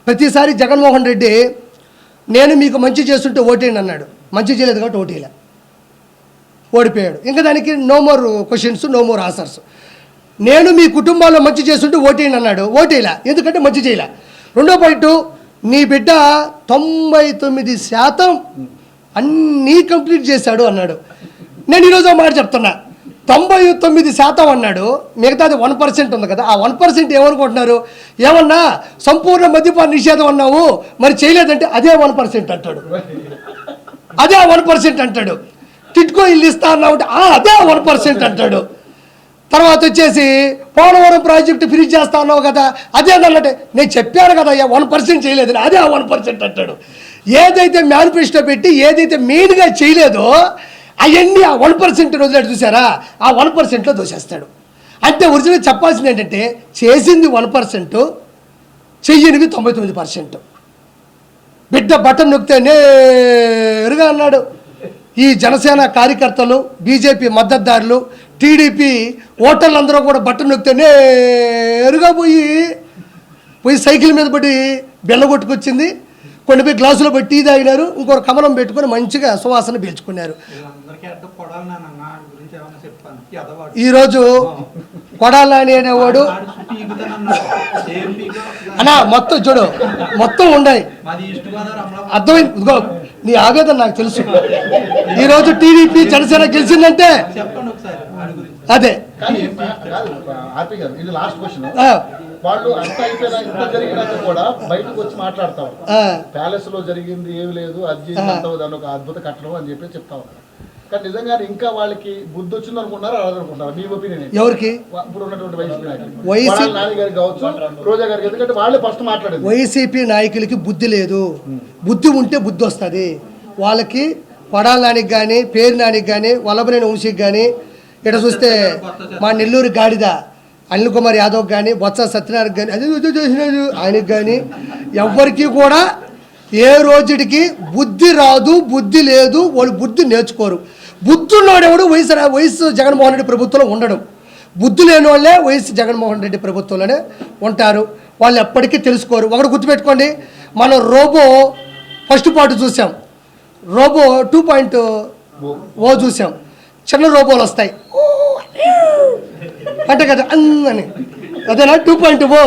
ప్రతిసారి జగన్మోహన్ రెడ్డి నేను మీకు మంచి చేస్తుంటే ఓటేయండి అన్నాడు. మంచి చేయలేదు కాబట్టి ఓటేలా, ఓడిపోయాడు. ఇంకా దానికి no more questions, no more answers. నేను మీ కుటుంబాల్లో మంచి చేస్తుంటే ఓటేయండి అన్నాడు, ఓటేలా, ఎందుకంటే మంచి చేయలే. రెండో పాయింట్, నీ బిడ్డ 99% అన్నీ కంప్లీట్ చేశాడు అన్నాడు. నేను ఈరోజు మాట చెప్తున్నా, 99% అన్నాడు, మిగతాది 1% ఉంది కదా, ఆ 1% ఏమనుకుంటున్నారు? ఏమన్నా సంపూర్ణ మద్యపాన నిషేధం అన్నావు, మరి చేయలేదంటే అదే 1% అంటాడు, అదే 1% అంటాడు. టిట్కో ఇల్లు ఇస్తా అన్నావు అంటే అదే 1% అంటాడు. తర్వాత వచ్చేసి పోలవరం ప్రాజెక్టు ఫ్రీ చేస్తా అన్నావు కదా, అదే అన్నట్టే నేను చెప్పాను కదా 1% చేయలేదని, అదే 1% అంటాడు. ఏదైతే మేనిఫెస్టో పెట్టి ఏదైతే మెయిన్గా చేయలేదో అవన్నీ ఆ 1% రోజులు చూసారా, ఆ 1%లో దోసేస్తాడు. అంటే ఒరిజినల్ చెప్పాల్సింది ఏంటంటే చేసింది 1%, చెయ్యనివి 99%. బిడ్డ బటన్ నొక్కితే నేరుగా అన్నాడు. ఈ జనసేన కార్యకర్తలు, బీజేపీ మద్దతుదారులు, టీడీపీ ఓటర్లందరూ కూడా బటన్ నొక్కితే నేరుగా పోయి సైకిల్ మీద పడి బెల్ల కొట్టుకొచ్చింది, కొన్ని పోయి గ్లాసులో పెట్టి టీ తాగినారు, ఇంకొక కమలం పెట్టుకొని మంచిగా సువాసన పీల్చుకున్నారు. ఈరోజు కొడాలని అనేవాడు అన్నా మొత్తం చూడు, మొత్తం ఉన్నాయి, అర్థమైంది. ఇదిగో నీ ఆవేదన నాకు తెలుసు. ఈరోజు టీడీపీ జనసేన గెలిచిందంటే అదే. వాళ్ళు అంత అయిపోయినా ఇంత జరిగినాక కూడా బయటకు వచ్చి మాట్లాడతారు, ప్యాలెస్ లో జరిగింది ఏమి లేదు, అది దాని ఒక అద్భుత కట్టడం అని చెప్పి చెప్తా ఉన్నారు. కానీ నిజంగా ఇంకా వాళ్ళకి బుద్ధి వచ్చింది అనుకుంటున్నారు, అడగనుకుంటున్నారు. మీ ఒపీనియన్ ఎవరికి? ఇప్పుడు ఉన్నటువంటి వైసీపీ నాయకులు కావచ్చు, రోజా గారికి, ఎందుకంటే వాళ్ళే ఫస్ట్ మాట్లాడేది. వైసీపీ నాయకులకి బుద్ధి లేదు. బుద్ధి ఉంటే బుద్ధి వస్తుంది వాళ్ళకి. కొడాల నానికి కానీ, పేరు నానికి కానీ, వల్లభనేని వంశీకి కానీ, ఇక్కడ చూస్తే మా నెల్లూరు గాడిద అనిల్ కుమార్ యాదవ్ కానీ, బొత్స సత్యనారాయణ కానీ, అది చేసినాడు ఆయనకి కానీ, ఎవ్వరికీ కూడా ఏ రోజుడికి బుద్ధి రాదు, బుద్ధి లేదు, వాళ్ళు బుద్ధి నేర్చుకోరు. బుద్ధి ఉన్నవాడెవడు వైఎస్ జగన్మోహన్ రెడ్డి ప్రభుత్వంలో ఉండడు. బుద్ధి లేని వాళ్ళే వైఎస్ జగన్మోహన్ రెడ్డి ప్రభుత్వంలోనే ఉంటారు. వాళ్ళు ఎప్పటికీ తెలుసుకోరు. ఒకటి గుర్తుపెట్టుకోండి, మనం రోబో ఫస్ట్ పార్ట్ చూసాం, రోబో 2.0 చూసాం. చిన్న రోబోలు వస్తాయి అంటే కదా అని, అదేనా 2.0.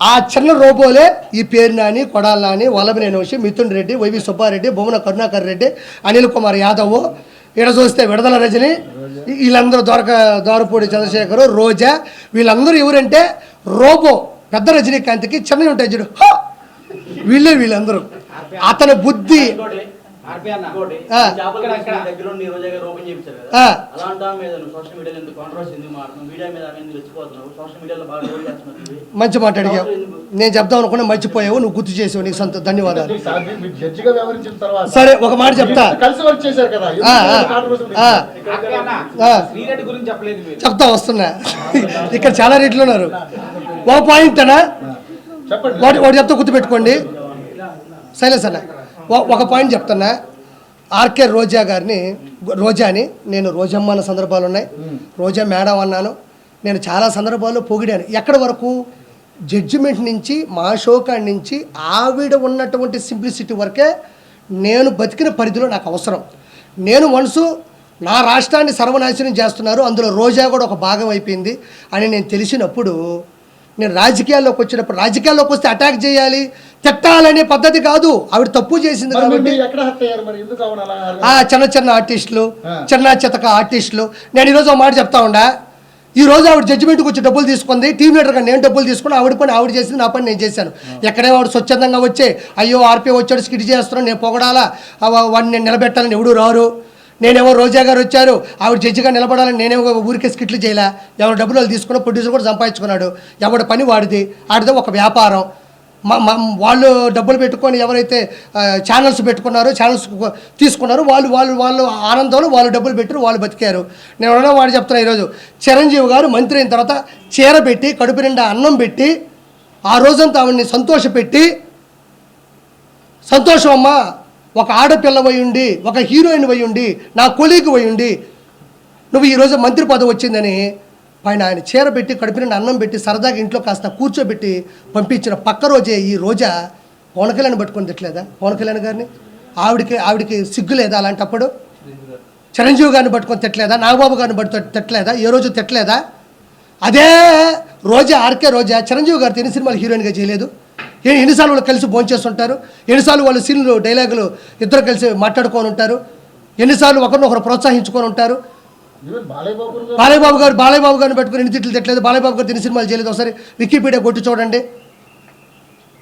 ఆ చిన్న రోబోలే ఈ పేరు నాని, కొడాల నాని, వల్లభనేని వంశీ, మిథున్ రెడ్డి, వైవి సుబ్బారెడ్డి, బొమ్మన కరుణాకర్ రెడ్డి, అనిల్ కుమార్ యాదవ్, ఇక్కడ చూస్తే విడుదల రజని, వీళ్ళందరూ దొరపూడి చంద్రశేఖర్, రోజా, వీళ్ళందరూ ఎవరంటే రోబో. పెద్ద రజనీకాంత్కి చిన్నవి ఉంటాయి చూడు, వీళ్ళందరూ. అతని బుద్ధి మంచి మాట అడిగావు, నేను చెప్దాం అనుకున్నా మర్చిపోయావు, నువ్వు గుర్తు చేసావు, నీకు సంత ధన్యవాదాలు. సరే ఒక మాట చెప్తా, చెప్తా వస్తున్నా. ఇక్కడ చాలా రేట్లు ఉన్నారు. ఒక పాయింట్ అనా వాడు చెప్తా, గుర్తుపెట్టుకోండి. సైలెన్స్ అన్న, ఒక పాయింట్ చెప్తున్నా. ఆర్కే రోజాని నేను రోజమ్మ అన్న సందర్భాలు ఉన్నాయి, రోజా మేడం అన్నాను, నేను చాలా సందర్భాల్లో పొగిడాను. ఎక్కడి వరకు జడ్జిమెంట్ నుంచి, మా షోకాడి నుంచి ఆవిడ ఉన్నటువంటి సింప్లిసిటీ వరకే నేను బతికిన పరిధిలో నాకు అవసరం. నేను మనసు నా రాష్ట్రాన్ని సర్వనాశనం చేస్తున్నారు, అందులో రోజా కూడా ఒక భాగం అయిపోయింది అని నేను తెలిసినప్పుడు, నేను రాజకీయాల్లోకి వచ్చినప్పుడు, రాజకీయాల్లోకి వస్తే అటాక్ చేయాలి, తిట్టాలనే పద్ధతి కాదు. ఆవిడ తప్పు చేసింది కాబట్టి చిన్న ఆర్టిస్టులు, చిన్న చితక ఆర్టిస్టులు. నేను ఈరోజు ఒక మాట చెప్తా ఉండా, ఈరోజు ఆవిడ జడ్జిమెంట్కి వచ్చి డబ్బులు తీసుకుంది, టీమ్ లీడర్గా నేను డబ్బులు తీసుకుని, ఆవిడ పని ఆవిడ చేసింది, నా పని నేను చేశాను. ఎక్కడే వాడు స్వచ్ఛందంగా వచ్చే అయ్యో ఆర్పీ వచ్చాడు స్కిట్ చేస్తున్నాను, నేను పొగడాలా, వాడిని నేను నిలబెట్టాలని ఎవడు రారు. నేనేమో రోజా గారు వచ్చారు, ఆవిడ జడ్జిగా నిలబడాలని నేనేమో ఊరికే స్కిట్లు చేయలే. ఎవరు డబ్బులు వాళ్ళు తీసుకున్నా, ప్రొడ్యూసర్ కూడా సంపాదించుకున్నాడు, ఎవరి పని వాడిది, ఆడితే ఒక వ్యాపారం. వాళ్ళు డబ్బులు పెట్టుకొని ఎవరైతే ఛానల్స్ పెట్టుకున్నారో, ఛానల్స్ తీసుకున్నారో వాళ్ళు ఆనందంలో వాళ్ళు డబ్బులు పెట్టారు, వాళ్ళు బతికారు. నేను ఎవరైనా వాడు చెప్తున్నా, ఈరోజు చిరంజీవి గారు మంత్రి అయిన తర్వాత చీర పెట్టి, కడుపు నిండా అన్నం పెట్టి, ఆ రోజంతా ఆవిడ్ని సంతోషపెట్టి, సంతోషం అమ్మా, ఒక ఆడపిల్ల ఉండి, ఒక హీరోయిన్ ఉండి, నా కొలీగ్ ఉండి, నువ్వు ఈరోజు మంత్రి పదవి వచ్చిందని పైన ఆయన చీర పెట్టి కడుపు నిండా అన్నం పెట్టి సరదాగా ఇంట్లో కాస్త కూర్చోబెట్టి పంపించిన పక్క రోజే ఈ రోజా పవన్ కళ్యాణ్ పట్టుకొని తిట్టలేదా? పవన్ కళ్యాణ్ గారిని ఆవిడికి సిగ్గు లేదా? అలాంటప్పుడు చిరంజీవి గారిని పట్టుకొని తిట్టలేదా? నాగబాబు గారిని పట్టుకొని తిట్టలేదా? ఏ రోజు తిట్టలేదా? అదే రోజా, ఆర్కే రోజా చిరంజీవి గారితో ఎన్ని సినిమాలు హీరోయిన్గా చేయలేదు? ఎన్నిసార్లు వాళ్ళు కలిసి భోంచేస్తుంటారు? ఎన్నిసార్లు వాళ్ళు సీన్లు డైలాగులు ఇద్దరు కలిసి మాట్లాడుకొని ఉంటారు? ఎన్నిసార్లు ఒకరినొకరు ప్రోత్సహించుకొని ఉంటారు? ఈవెన్ బాలయ్య బాబు గారిని పెట్టుకుని ఎన్ని తిట్లు తిట్టలేదు? బాలయ్య బాబు గారు ఎన్ని సినిమాలు చేయలేదు? ఒకసారి వికీపీడియా కొట్టి చూడండి.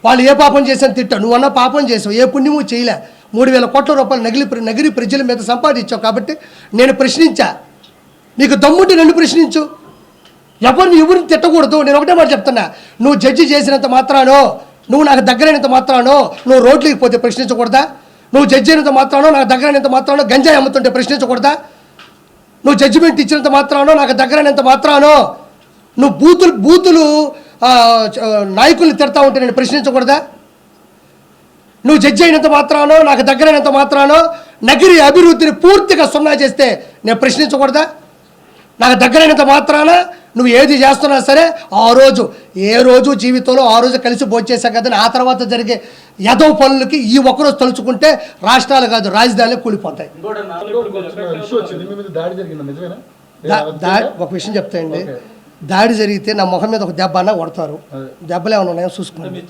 వాళ్ళు ఏ పాపం చేశాను తిట్టా, నువ్వన్నా పాపం చేసావు, ఏ పుణ్యము చేయలే. 3,000 కోట్ల రూపాయలు నగిరి ప్రజల మీద సంపాదించావు. కాబట్టి నేను ప్రశ్నించా. నీకు దమ్ముంటే నన్ను ప్రశ్నించు. ఎవరిని తిట్టకూడదు. నేను ఒకటే మాట చెప్తున్నా, నువ్వు జడ్జి చేసినంత మాత్రానో, నువ్వు నాకు దగ్గరైనంత మాత్రానో నువ్వు రోడ్లకి పోతే ప్రశ్నించకూడదా? నువ్వు జడ్జి అయినంత మాత్రానో, నాకు దగ్గరైనంత మాత్రానో గంజాయి అమ్ముతుంటే ప్రశ్నించకూడదా? నువ్వు జడ్జిమెంట్ ఇచ్చినంత మాత్రానో, నాకు దగ్గరైనంత మాత్రానో నువ్వు బూతులు నాయకుల్ని తిడతా ఉంటే నేను ప్రశ్నించకూడదా? నువ్వు జడ్జి అయినంత మాత్రానో, నాకు దగ్గరైనంత మాత్రానో నగిరి అభివృద్ధిని పూర్తిగా సున్నా చేస్తే నేను ప్రశ్నించకూడదా? నాకు దగ్గరైనంత మాత్రాన నువ్వు ఏది చేస్తున్నా సరే ఏ రోజు జీవితంలో ఆ రోజు కలిసి భోంచేసాం కదా, ఆ తర్వాత జరిగే యదవ పనులకి ఈ ఒక్కరోజు తలుచుకుంటే రాష్ట్రాలు కాదు రాజధానిలో కూలిపోతాయి. ఒక విషయం చెప్తాయండి, దాడి జరిగితే నా మొహం మీద ఒక దెబ్బ అన్నా కొడతారు. దెబ్బలు ఏమైనా ఉన్నాయో చూసుకోండి.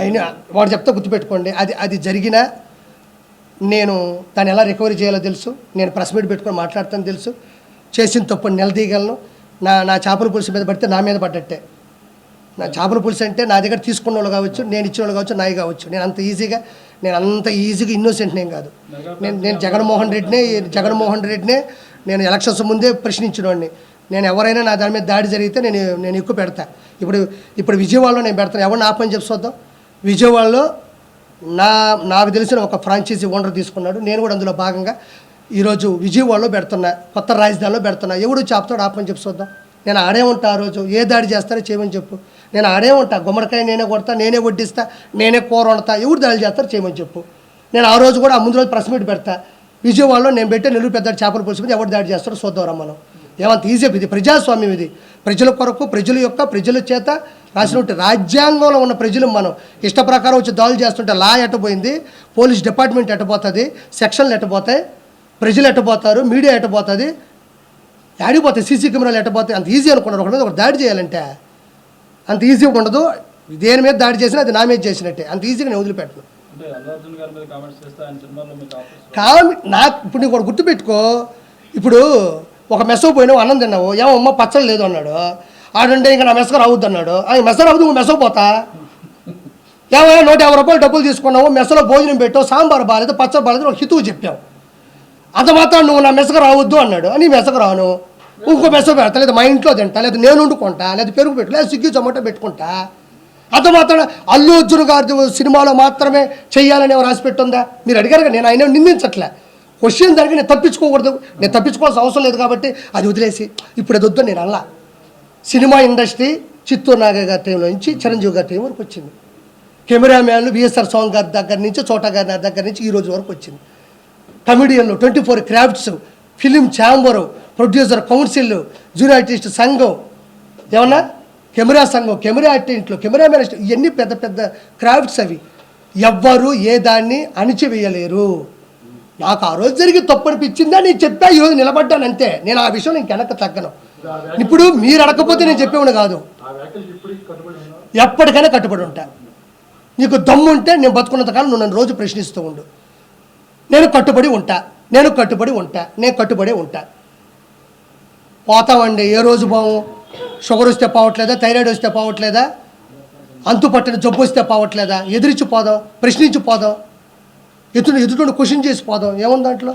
అయినా వాడు చెప్తే గుర్తుపెట్టుకోండి, అది జరిగినా నేను దాన్ని ఎలా రికవరీ చేయాలో తెలుసు. నేను ప్రెస్ మీట్ పెట్టుకొని మాట్లాడతాను తెలుసు. చేసిన తప్పుని నిలదీయగలను. నా చేపల పులుసు మీద పడితే నా మీద పడ్డట్టే. నా చేపల పులుసు అంటే నా దగ్గర తీసుకున్న వాళ్ళు కావచ్చు, నేను ఇచ్చిన వాళ్ళు కావచ్చు, నాయి కావచ్చు. నేను అంత ఈజీగా ఇన్నోసెంట్ నేను కాదు. నేను జగన్మోహన్ రెడ్డినే నేను ఎలక్షన్స్ ముందే ప్రశ్నించిన వాడిని. నేను ఎవరైనా నా దాని మీద దాడి జరిగితే నేను ఎక్కువ పెడతా. ఇప్పుడు విజయవాడలో నేను పెడతాను. ఎవరిని ఆపని చెప్పి చూద్దాం. విజయవాడలో నాకు తెలిసిన ఒక ఫ్రాంచైజీ ఓనర్ తీసుకున్నాడు. నేను కూడా అందులో భాగంగా ఈరోజు విజయవాడలో పెడుతున్నా, కొత్త రాజధానిలో పెడుతున్నా. ఎవడు చాపుతాడు ఆపని చెప్పి చూద్దాం. నేను ఆడే ఉంటా. ఆ రోజు ఏ దాడి చేస్తారో చేయమని చెప్పు. నేను ఆడే ఉంటా. గుమ్మడికాయ నేనే కొడతా, నేనే వడ్డిస్తా, నేనే కూర వండుతా. ఎవరు దాడి చేస్తారో చేయమని చెప్పు. నేను ఆ రోజు కూడా ముందు రోజు ప్రెస్ మీట్ పెడతా. విజయవాడలో నేను పెట్టే నెల్లూరు పెద్ద చేపల పులుసు మీద ఎవరు దాడి చేస్తారో చూద్దాం రమ్మను. ఏమంత ఈజీ? ఇది ప్రజాస్వామ్యం. ఇది ప్రజల కొరకు, ప్రజల చేత రాసినట్టు రాజ్యాంగంలో ఉన్న ప్రజలు మనం ఇష్ట ప్రకారం వచ్చి దాడులు చేస్తుంటే లా ఎట్టబోయింది, పోలీస్ డిపార్ట్మెంట్ ఎట్టబోతుంది, సెక్షన్లు ఎట్టబోతాయి, ప్రజలు ఎట్టబోతారు, మీడియా ఎట్టబోతుంది, ఆడిపోతాయి, సీసీ కెమెరాలు ఎట్టబోతాయి. అంత ఈజీ అనుకున్నారు. ఒకటి మీద ఒక దాడి చేయాలంటే అంత ఈజీగా ఉండదు. దేని మీద దాడి చేసినా అది నా మీద చేసినట్టే. అంత ఈజీగా నేను వదిలిపెట్టను. నాకు ఇప్పుడు నీకు గుర్తుపెట్టుకో. ఇప్పుడు ఒక మెసో పోయినావు, అన్నం తిన్నావు, ఏమమ్మ పచ్చడి లేదు అన్నాడు. ఆడుంటే ఇంకా నా మెసకు రావద్దు అన్నాడు. మెస రావద్దు, నువ్వు మెసకు పోతా. ఏమయ్యా 150 రూపాయలు డబ్బులు తీసుకున్నావు, మెసలో భోజనం పెట్టావు, సాంబార్ బాగాలేదు, పచ్చడి బాగాలేదు, ఒక హితువు చెప్పావు. అంత మాత్రం నువ్వు నా మెసకు రావద్దు అన్నాడు. అని మెసకు రాను, ఇంకో మెస పెడతా, లేదా మా ఇంట్లో తింటా, లేదా నేను వండుకుంటా, లేదా పెరుగు పెట్టు, లేదా స్విగ్గీ జొమాటో పెట్టుకుంటా. అంత మాత్రం అల్లు అర్జున్ గారి సినిమాలో మాత్రమే చెయ్యాలని రాసి పెట్టుందా? మీరు అడిగారు కదా, నేను ఆయన నిందించట్లే. క్వశ్చన్ దానికి నేను తప్పించుకోకూడదు. నేను తప్పించుకోవాల్సిన అవసరం లేదు కాబట్టి అది వదిలేసి ఇప్పుడు అది వద్దు. నేను అలా సినిమా ఇండస్ట్రీ చిత్తూరు నాగయ్య గారి టైంలో నుంచి చిరంజీవి గారి టైం వరకు వచ్చింది. కెమెరామ్యాన్లు విఎస్ఆర్ స్వామి గారి దగ్గర నుంచి, చోటా గారి దగ్గర నుంచి ఈ రోజు వరకు వచ్చింది. కమిడియన్లు, 24 crafts, film chamber, producer council, junior artist సంఘం, ఏమన్నా కెమెరా సంఘం, కెమెరా ఆర్టిస్టులు, కెమెరామెన్, ఇవన్నీ పెద్ద పెద్ద క్రాఫ్ట్స్. అవి ఎవ్వరు ఏ దాన్ని అణిచివేయలేరు. నాకు ఆ రోజు జరిగి తప్పు అనిపించిందా నేను చెప్పా, ఈరోజు నిలబడ్డాను అంతే. నేను ఆ విషయం నేను వెనక్కి తగ్గను. ఇప్పుడు మీరు అడగకపోతే నేను చెప్పేవాడు కాదు. ఎప్పటికైనా కట్టుబడి ఉంటా. నీకు దమ్ము ఉంటే నేను బతుకున్నంత కాలం నువ్వు నన్ను రోజు ప్రశ్నిస్తూ ఉండు. నేను కట్టుబడి ఉంటా. పోతామండి. ఏ రోజు బావు? షుగర్ వస్తే పోవట్లేదా? థైరాయిడ్ వస్తే పోవట్లేదా? అంతు పట్టిన జబ్బు వస్తే పోవట్లేదా? ఎదిరించి పోదాం, ప్రశ్నించి పోదాం, ఎదుటి క్వశ్చన్ చేసి పోదాం. ఏముంది దాంట్లో?